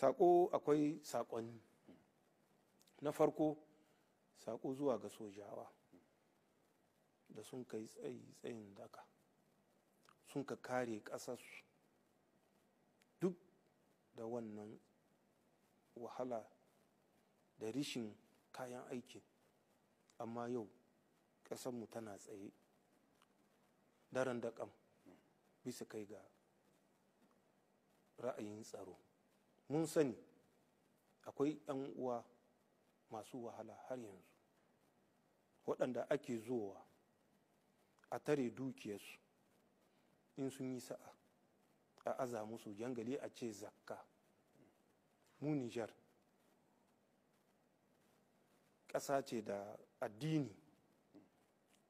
Sako akwai sakonni. Na farko sako zuwa ga sojawa da sun kai tsayin daka, sun ka kare ƙasarsu duk da wannan wahala da rishin kayan aiki, amma yau ƙasarmu tana tsaye daren daƙam bisa kai ga ra'ayin tsaro. Mun sani akwai 'yan uwa masu wahala har yanzu waɗanda ake zowa a tare dukiyarsu, in sun yi sa'a a aza musu jangali a ce zakka. Mu Nijar ƙasa ce da addini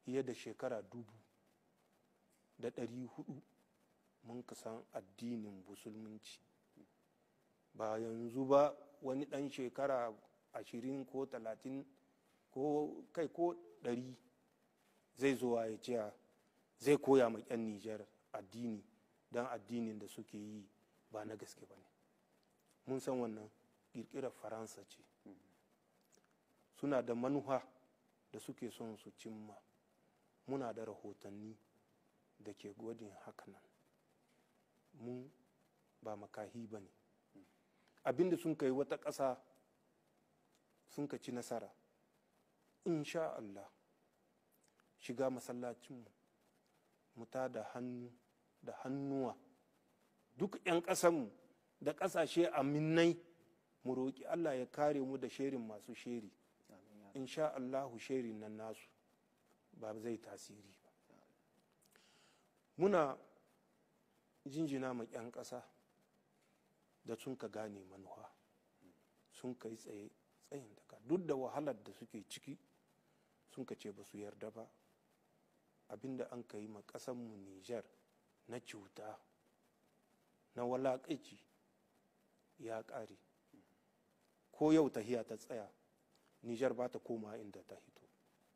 fiye da shekara 1400 mun kasan addinin musulunci, ba yanzu ba wani ɗan shekara 20 ko 30 ko kai ko 100 zai zo ya ce zai koya ma 'yan Nijar addini don addinin da suke yi ba na gaske ba ne. Mun san wannan ƙirƙirar Faransa ce, suna da manufa da suke son su cimma. Muna da rahotanni da ke gwadin hakanan. Mun ba makahi ba ne. Abinda sun kai wata ƙasa sun ka ci nasara, insha Allah shiga masallacinmu mu ta da hannu da hannuwa duk 'yan ƙasanmu da ƙasashe aminai mu roƙi Allah ya kare mu da sherin masu sheri. Insha Allahu sherin nan nasu ba zai tasiri ba. Muna jinjina ma 'yan ƙasa da sun ka gane manuwa, sun ka yi tsayin daga duk da wahalar da suke ciki, sun ka ce ba su yarda ba. Abinda an ka yi ma ƙasanmu Nijar na cuta na walaƙaici ya ƙare. Ko yau tahiya ta tsaya, Nijar ba ta koma inda ta hito,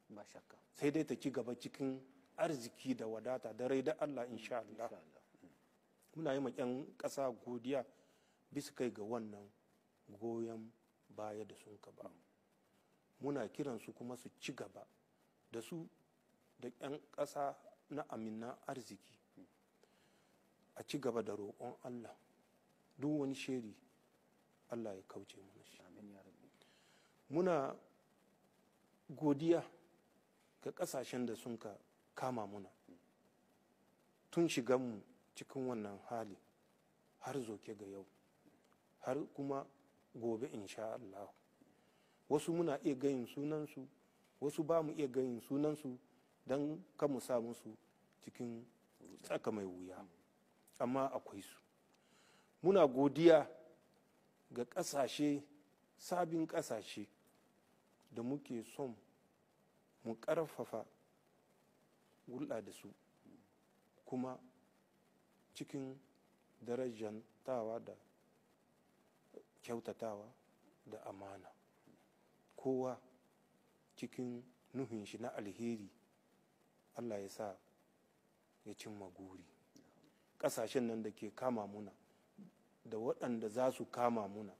ba shakka, sai dai ta ci gaba cikin arziki da wadata da rai da Allah insha Allah. Muna yi ma 'yan ƙasa godiya bisa kai ga wannan goyon baya da sun ka ba. Muna kiransu kuma su ci gaba da su da 'yan ƙasa na aminan arziki a ci gaba da roƙon Allah duk wani sheri Allah ya kauce mana shi. Muna godiya ga ƙasashen da sun ka kama muna tun shiganmu cikin wannan hali har zoke ga yau, har kuma gobe insha Allah. Wasu muna iya gayin sunansu, wasu ba mu iya gayin sunansu don mu sa musu cikin tsaka mai wuya, amma akwai su. Muna godiya ga ƙasashe, sabin ƙasashe da muke son mu ƙarfafa hulɗa da su, kuma cikin darajantawa da kyautatawa da amana, kowa cikin nuhin shi na alheri Allah ya sa ya cimma guri. Ƙasashen nan da ke kama muna da waɗanda za su kama muna,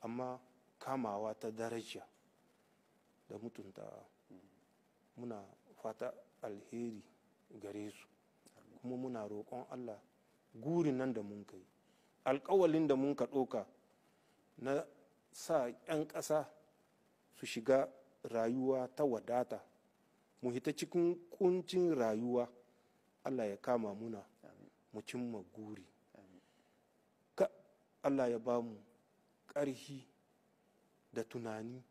amma kamawa ta daraja da mutuntawa, muna fata alheri gare su, kuma muna roƙon Allah gurin nan da mun kai, alƙawalin da mun ka ɗoka na sa 'yan ƙasa su shiga rayuwa ta wadata, mu hita cikin kuncin rayuwa, Allah ya kama muna mu cimma guri. Ka Allah ya ba mu ƙarfi da tunani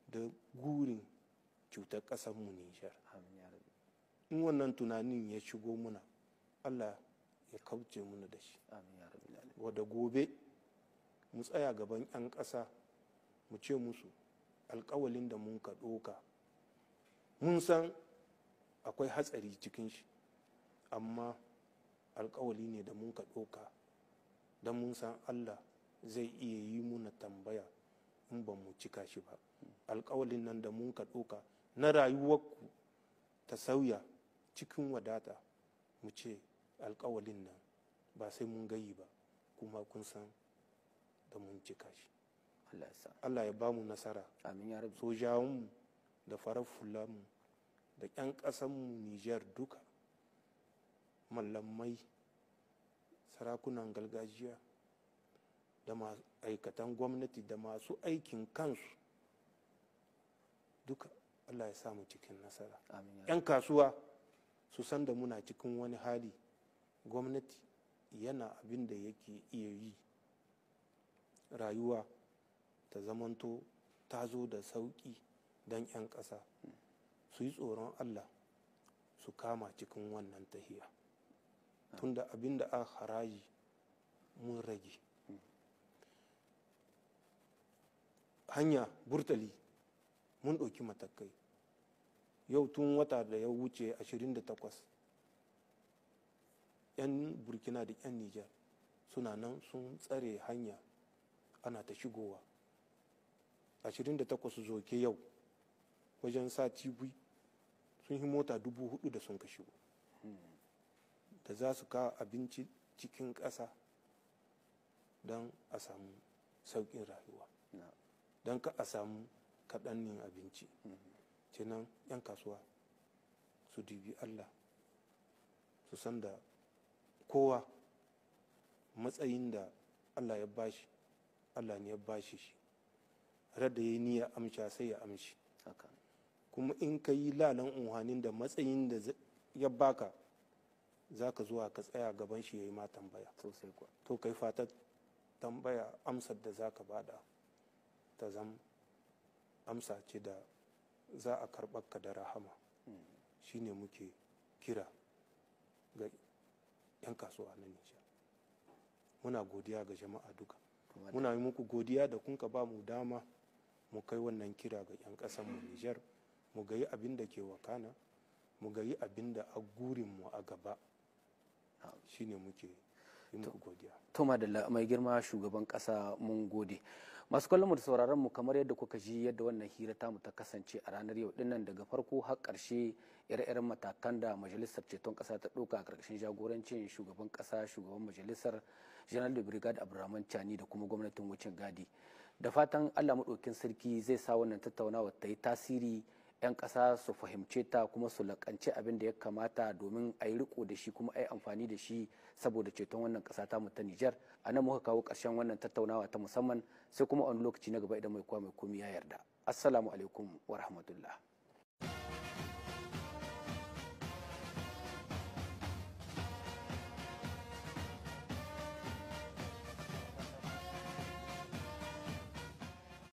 da gurin cutar ƙasarmu Nijar. In wannan tunanin ya shigo muna, Allah ya kauce muna da shi. Wadda gobe mu tsaya gaban 'yan ƙasa mu ce musu alƙawalin da mun ka ɗoka, mun san akwai hatsari cikin shi, amma alƙawali ne da mun ka ɗoka don mun san Allah zai iya yi muna tambaya in ba mu cika shi ba. Alƙawalin nan da mun ka ɗoka na rayuwarku ta sauya cikin wadata, mu ce alƙawalin nan ba sai mun gayi ba, kuma kun san da mun cika shi. Allah ya sa. Allah ya ba mu nasara. Amin ya rabbi. Sojawanmu da farar fulanmu da 'yan ƙasanmu Nijar duka, mallamai, sarakunan gargajiya da ma'aikatan gwamnati da masu aikin kansu duka Allah ya samu cikin nasara. Amin ya rabbi. 'Yan kasuwa su san da muna cikin wani hali, gwamnati yana abin da yake iya yi, rayuwa ta zamanto ta zo da sauƙi don 'yan ƙasa su yi tsoron Allah su kama cikin wannan tahiya. Tunda abin da a haraji mun rage, hanya burtali mun ɗauki matakai. Yau tun wata da ya wuce 28 'yan burkina da 'yan nijar suna nan sun tsare hanya ana ta shigowa. 28 zoke yau wajen sati biyu sun yi mota 4,000 da sun ka shigo, da za su kawo abinci cikin ƙasa don a samu sauƙin rayuwa, don ka a samu kaɗannin abinci. Kenan 'yan kasuwa su dubi Allah, su san da kowa matsayin da Allah ya bashi, Allah ne ya bashi shi, radda ya yi niyya amsha sai ya amshi. Kuma in ka yi lalan unhanin da matsayin da ya baka, za ka zuwa ka tsaya gaban shi ya yi ma tambaya. To kai fata tambaya amsar da za ka bada ta zam amsa ce da za a karɓar ka da rahama. Shine muke kira ga 'yan kasuwa na Nijar. Muna godiya ga jama'a duka, muna yi muku godiya da kun ka ba mu dama mu kai wannan kira ga 'yan ƙasanmu Nijar, mu gayi abin da ke wakana, mu gayi abin da a gurinmu a gaba. Shine muke yi muku godiya. To madalla, mai girma shugaban ƙasa mun gode. Masu kallon mu da sauraron mu, kamar yadda kuka ji yadda wannan hira tamu ta kasance a ranar yau dinnan daga farko har ƙarshe, ire-iren matakan da majalisar ceton ƙasa ta ɗauka a ƙarƙashin jagorancin shugaban ƙasa, shugaban majalisar General da Brigade Abdurrahman Chani da kuma gwamnatin wucin gadi. Da fatan Allah maɗaukin sarki zai sa wannan tattaunawa ta yi tasiri, 'yan ƙasa su fahimce ta kuma su lakanci abin da ya kamata domin a yi riko da shi kuma a yi amfani da shi saboda ceton wannan ƙasa ta mu ta Nijar. A nan muka kawo ƙarshen wannan tattaunawa ta musamman, sai kuma a wani lokaci na gaba idan mai kowa mai komi ya yarda. Assalamu alaikum wa rahmatullah.